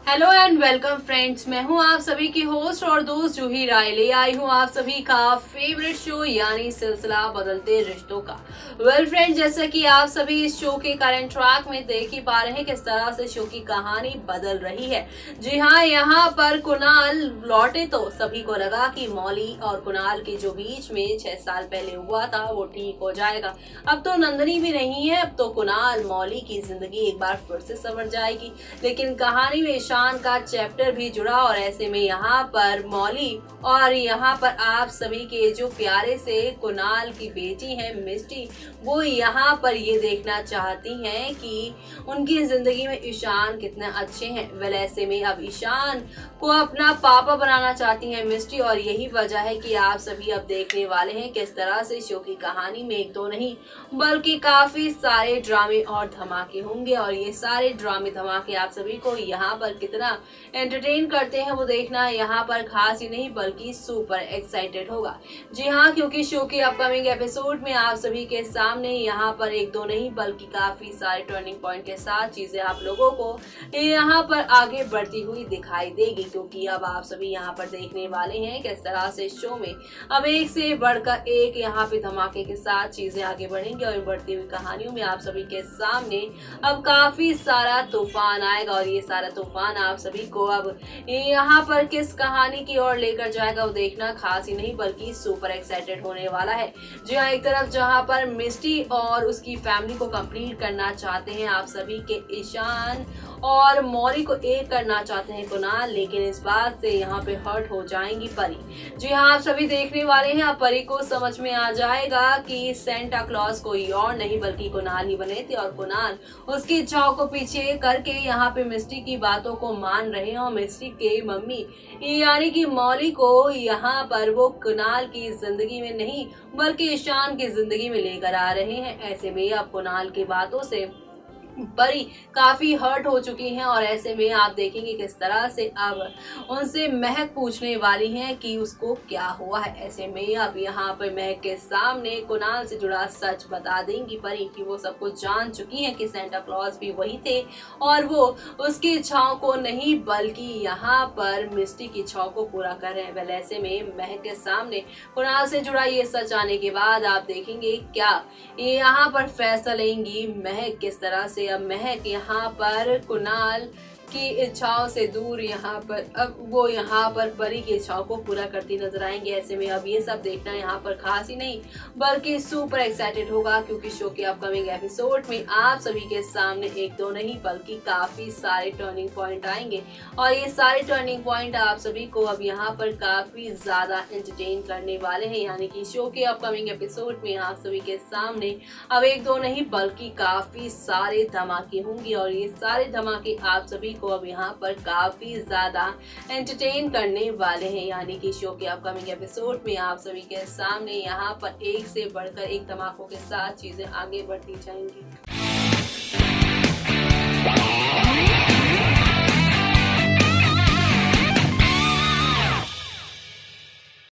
Hello and welcome friends, मैं हूं आप सभी की होस्ट और दोस्त जूही राय। ले आई हूं आप सभी का फेवरेट शो यानी सिलसिला बदलते रिश्तों का। वेल फ्रेंड्स, जैसा कि आप सभी इस शो के करंट ट्रैक में देख ही पा रहे हैं किस तरह से शो की कहानी बदल रही है। जी हाँ, यहाँ पर कुणाल लौटे तो सभी को लगा कि मौली और कुणाल के जो बीच में 6 साल पहले हुआ था वो ठीक हो जाएगा। अब तो नंदनी भी नहीं है, अब तो कुणाल मौली की जिंदगी एक बार फिर से संवर जाएगी। लेकिन कहानी में ईशान का चैप्टर भी जुड़ा और ऐसे में यहाँ पर मौली और यहाँ पर आप सभी के जो प्यारे से कुणाल की बेटी है मिष्टी, वो यहाँ पर ये देखना चाहती हैं कि उनकी जिंदगी में ईशान कितने अच्छे हैं। वेल ऐसे में अब ईशान को अपना पापा बनाना चाहती हैं मिष्टी, और यही वजह है कि आप सभी अब देखने वाले हैं किस तरह से शो की कहानी में एक दो नहीं बल्कि काफी सारे ड्रामे और धमाके होंगे। और ये सारे ड्रामे धमाके आप सभी को यहाँ पर कितना एंटरटेन करते हैं वो देखना यहाँ पर खास ही नहीं बल्कि सुपर एक्साइटेड होगा। जी हाँ, क्योंकि शो के अपकमिंग एपिसोड में आप सभी के सामने यहाँ पर एक दो नहीं बल्कि काफी सारे टर्निंग पॉइंट के साथ चीजें आप लोगों को यहाँ पर आगे बढ़ती हुई दिखाई देगी। क्योंकि अब आप सभी यहाँ पर देखने वाले हैं किस तरह से शो में अब एक से बढ़कर एक यहाँ पे धमाके के साथ चीजें आगे बढ़ेंगी और बढ़ती हुई कहानियों में आप सभी के सामने अब काफी सारा तूफान आएगा। और ये सारा तूफान आप सभी को अब यहाँ पर किस कहानी की ओर लेकर जाएगा वो देखना खास ही नहीं बल्कि सुपर एक्साइटेड होने वाला है। जी हाँ, एक तरफ जहाँ पर मिष्टी और उसकी फैमिली को कंप्लीट करना चाहते हैं आप सभी के ईशान, और मौली को एक करना चाहते हैं कुणाल, लेकिन इस बात से यहाँ पे हर्ट हो जाएंगी परी। जी हाँ, आप सभी देखने वाले हैं अब परी को समझ में आ जाएगा कि सेंटा क्लॉज कोई और नहीं बल्कि कुणाल ही बने थे, और कुणाल उसकी इच्छाओं को पीछे करके यहाँ पे मिष्टी की बातों को मान रहे हैं। और मिष्टी के मम्मी यानी कि मौली को यहाँ पर वो कुणाल की जिंदगी में नहीं बल्कि ईशान की जिंदगी में लेकर आ रहे हैं। ऐसे में अब कुणाल की बातों से परी काफी हर्ट हो चुकी हैं, और ऐसे में आप देखेंगे किस तरह से अब उनसे महक पूछने वाली हैं कि उसको क्या हुआ है। ऐसे में अब यहाँ पर महक के सामने कुणाल से जुड़ा सच बता देंगी परी कि वो सब कुछ जान चुकी हैं कि सेंटा क्लॉज भी वही थे और वो उसकी इच्छाओं को नहीं बल्कि यहाँ पर मिष्टी की इच्छाओं को पूरा कर रहे हैं। वेल ऐसे में महक के सामने कुणाल से जुड़ा ये सच आने के बाद आप देखेंगे क्या यहाँ पर फैसला लेंगी महक, किस तरह से अब महक यहाँ पर कुणाल की इच्छाओं से दूर यहाँ पर अब वो यहाँ पर परी की इच्छाओं को पूरा करती नजर आएंगे। ऐसे में अब ये सब देखना यहाँ पर खास ही नहीं बल्कि सुपर एक्साइटेड होगा, क्योंकि शो के अपकमिंग एपिसोड में आप सभी के सामने एक दो नहीं बल्कि काफी सारे टर्निंग पॉइंट आएंगे, और ये सारे टर्निंग पॉइंट आप सभी को अब यहाँ पर काफी ज्यादा एंटरटेन करने वाले हैं। यानी कि शो के अपकमिंग एपिसोड में आप सभी के सामने अब एक दो नहीं बल्कि काफी सारे धमाके होंगे, और ये सारे धमाके आप सभी को अब यहाँ पर काफी ज्यादा एंटरटेन करने वाले हैं। यानी कि शो के अपकमिंग एपिसोड में आप सभी के सामने यहाँ पर एक से बढ़कर एक धमाकों के साथ चीजें आगे बढ़ती जाएंगी।